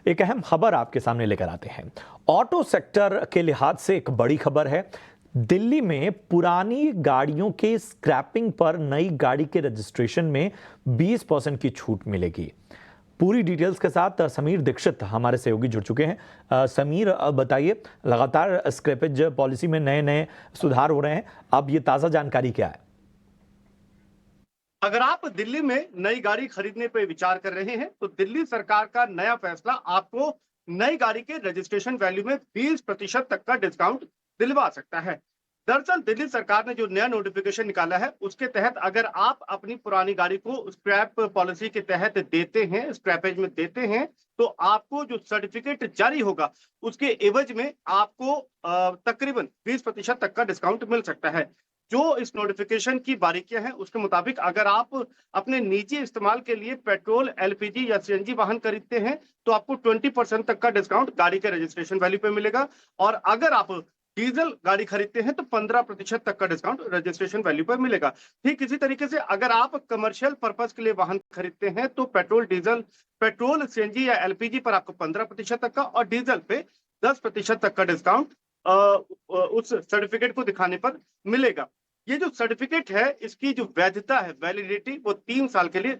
एक अहम खबर आपके सामने लेकर आते हैं। ऑटो सेक्टर के लिहाज से एक बड़ी खबर है। दिल्ली में पुरानी गाड़ियों के स्क्रैपिंग पर नई गाड़ी के रजिस्ट्रेशन में 20% की छूट मिलेगी। पूरी डिटेल्स के साथ समीर दीक्षित हमारे सहयोगी जुड़ चुके हैं। समीर, अब बताइए, लगातार स्क्रैपेज पॉलिसी में नए नए सुधार हो रहे हैं, अब ये ताजा जानकारी क्या है? अगर आप दिल्ली में नई गाड़ी खरीदने पर विचार कर रहे हैं तो दिल्ली सरकार का नया फैसला आपको नई गाड़ी के रजिस्ट्रेशन वैल्यू में 20% तक का डिस्काउंट दिलवा सकता है। दरअसल दिल्ली सरकार ने जो नया नोटिफिकेशन निकाला है उसके तहत अगर आप अपनी पुरानी गाड़ी को स्क्रैप पॉलिसी के तहत देते हैं, स्क्रैपेज में देते हैं, तो आपको जो सर्टिफिकेट जारी होगा उसके एवज में आपको तकरीबन 20% तक का डिस्काउंट मिल सकता है। जो इस नोटिफिकेशन की बारीकियां हैं उसके मुताबिक अगर आप अपने निजी इस्तेमाल के लिए पेट्रोल, एलपीजी या सीएनजी वाहन खरीदते हैं तो आपको 20% तक का डिस्काउंट गाड़ी के रजिस्ट्रेशन वैल्यू पे मिलेगा। और अगर आप डीजल गाड़ी खरीदते हैं तो 15% तक का डिस्काउंट रजिस्ट्रेशन वैल्यू पर मिलेगा। ठीक इसी तरीके से अगर आप कमर्शियल पर्पज के लिए वाहन खरीदते हैं तो पेट्रोल, सीएनजी या एलपीजी पर आपको 15% तक का और डीजल पे 10% तक का डिस्काउंट उस सर्टिफिकेट को दिखाने पर मिलेगा। ये जो सर्टिफिकेट है इसकी जो वैधता है, वैलिडिटी, वो 3 साल के लिए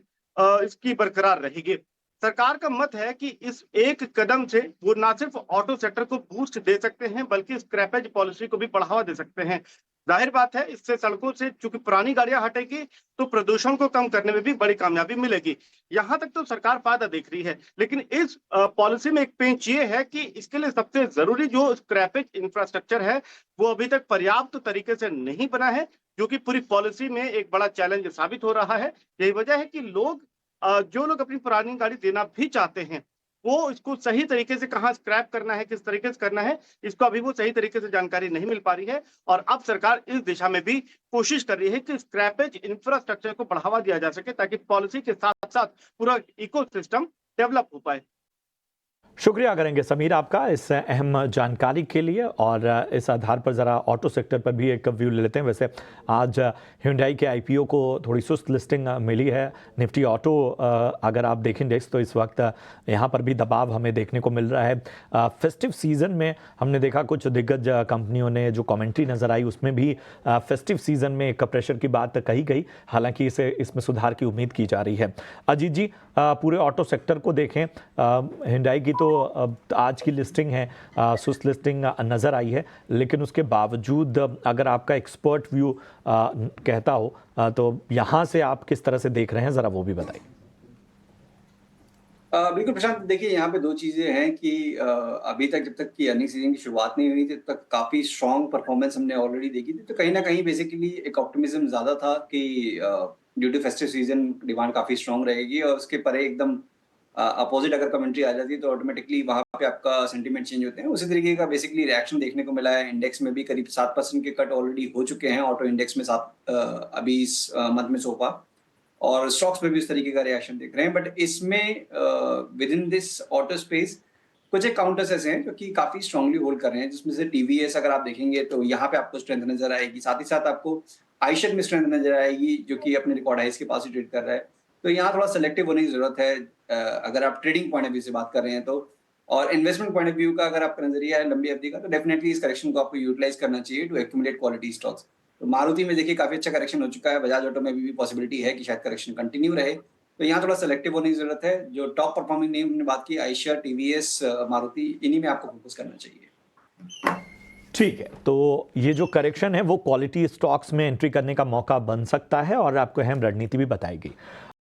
इसकी बरकरार रहेगी। सरकार का मत है कि इस एक कदम से वो ना सिर्फ ऑटो सेक्टर को बूस्ट दे सकते हैं बल्कि स्क्रैपेज पॉलिसी को भी बढ़ावा दे सकते हैं। जाहिर बात है इससे सड़कों से चूंकि पुरानी गाड़ियां हटेगी तो प्रदूषण को कम करने में भी बड़ी कामयाबी मिलेगी। यहां तक तो सरकार फायदा देख रही है, लेकिन इस पॉलिसी में एक पेंच ये है कि इसके लिए सबसे जरूरी जो स्क्रैपेज इंफ्रास्ट्रक्चर है वो अभी तक पर्याप्त तरीके से नहीं बना है, जो कि पूरी पॉलिसी में एक बड़ा चैलेंज साबित हो रहा है। यही वजह है कि जो लोग अपनी पुरानी गाड़ी देना भी चाहते हैं वो इसको सही तरीके से कहाँ स्क्रैप करना है, किस तरीके से करना है, इसको अभी वो सही तरीके से जानकारी नहीं मिल पा रही है। और अब सरकार इस दिशा में भी कोशिश कर रही है कि स्क्रैपेज इंफ्रास्ट्रक्चर को बढ़ावा दिया जा सके ताकि पॉलिसी के साथ साथ पूरा इकोसिस्टम डेवलप हो पाए। शुक्रिया करेंगे समीर आपका इस अहम जानकारी के लिए। और इस आधार पर ज़रा ऑटो सेक्टर पर भी एक व्यू ले लेते हैं। वैसे आज Hyundai के आईपीओ को थोड़ी सुस्त लिस्टिंग मिली है। निफ्टी ऑटो अगर आप देखें इंडेक्स तो इस वक्त यहाँ पर भी दबाव हमें देखने को मिल रहा है। फेस्टिव सीज़न में हमने देखा कुछ दिग्गज कंपनियों ने जो कमेंट्री नज़र आई उसमें भी फेस्टिव सीज़न में एक प्रेशर की बात कही गई, हालांकि इसमें सुधार की उम्मीद की जा रही है। अजीत जी, पूरे ऑटो सेक्टर को देखें, Hyundai की तो आज की लिस्टिंग है, सुस्त लिस्टिंग नज़र आई है, लेकिन उसके बावजूद अगर आपका एक्सपर्ट व्यू कहता हो तो यहाँ से आप किस तरह से देख रहे हैं, ज़रा वो भी बताइए। बिल्कुल प्रशांत, देखिए यहाँ पे दो चीजें हैं कि अभी तक जब तक की अर्निंग सीजन की शुरुआत नहीं हुई थी तब तक काफी स्ट्रॉन्ग परफॉर्मेंस हमने ऑलरेडी देखी थी, तो कहीं ना कहीं बेसिकली एक ऑप्टिमिज्म ज्यादा था कि due to festive season demand काफी स्ट्रॉन्ग रहेगी। और उसके परे एकदम अपोजिट अगर कमेंट्री आ जाती है तो ऑटोमेटिकली वहां पे आपका सेंटीमेंट चेंज होते हैं। उसी तरीके का बेसिकली रिएक्शन देखने को मिला है। इंडेक्स में भी करीब 7% के कट ऑलरेडी हो चुके हैं, ऑटो इंडेक्स में 7 अभी इस मंथ में सोफा, और स्टॉक्स पे भी इस तरीके का रिएक्शन देख रहे हैं। बट इसमें with in this auto space कुछ एक काउंटर्स ऐसे हैं जो कि काफी स्ट्रांगली होल्ड कर रहे हैं, जिसमें से टीवीएस अगर आप देखेंगे तो यहाँ पे आपको स्ट्रेंथ नजर आएगी। साथ ही साथ आपको आयशर में स्ट्रेंथ नजर आएगी जो कि अपने रिकॉर्ड हाइस के पास ही ट्रेड कर रहा है। तो यहाँ थोड़ा सेलेक्टिव होने की जरूरत है अगर आप ट्रेडिंग पॉइंट ऑफ व्यू से बात कर रहे हैं तो। और इन्वेस्टमेंट पॉइंट ऑफ व्यू का अगर आपका नजरिया है लंबी अवधि का तो डेफिनेटली इस करेक्शन को आपको यूटिलाइज करना चाहिए टू एक्यूमुलेट क्वालिटी स्टॉक्स। तो मारुति में देखिए काफी अच्छा करेक्शन हो चुका है, बजाज ऑटो में भी पॉसिबिलिटी है कि शायद करेक्शन कंटिन्यू रहे। तो यहाँ थोड़ा सेलेक्टिव होने की जरूरत है। जो टॉप परफॉर्मिंग नेम हमने बात की, आयशर, टीवीएस, मारुति, इन्हीं में आपको फोकस करना चाहिए। ठीक है, तो ये जो करेक्शन है वो क्वालिटी स्टॉक्स में एंट्री करने का मौका बन सकता है और आपको अहम रणनीति भी बताएगी।